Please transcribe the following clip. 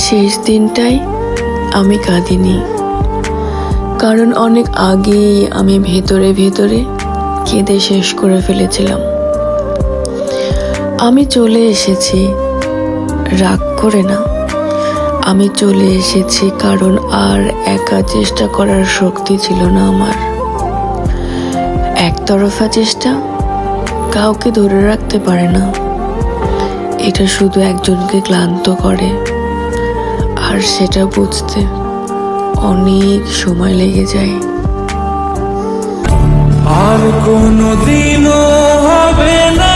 শেষ দিনটাই আমি কাঁদিনি, কারণ অনেক আগেই আমি ভেতরে ভেতরে কেঁদে শেষ করে ফেলেছিলাম। আমি চলে এসেছি, রাগ করে না। আমি চলে এসেছি কারণ আর একা চেষ্টা করার শক্তি ছিল না আমার। একতরফা চেষ্টা কাউকে ধরে রাখতে পারে না, এটা শুধু একজনকে ক্লান্ত করে, আর সেটা বুঝতে অনেক সময় লেগে যায়। আর কোনোদিনও হবে না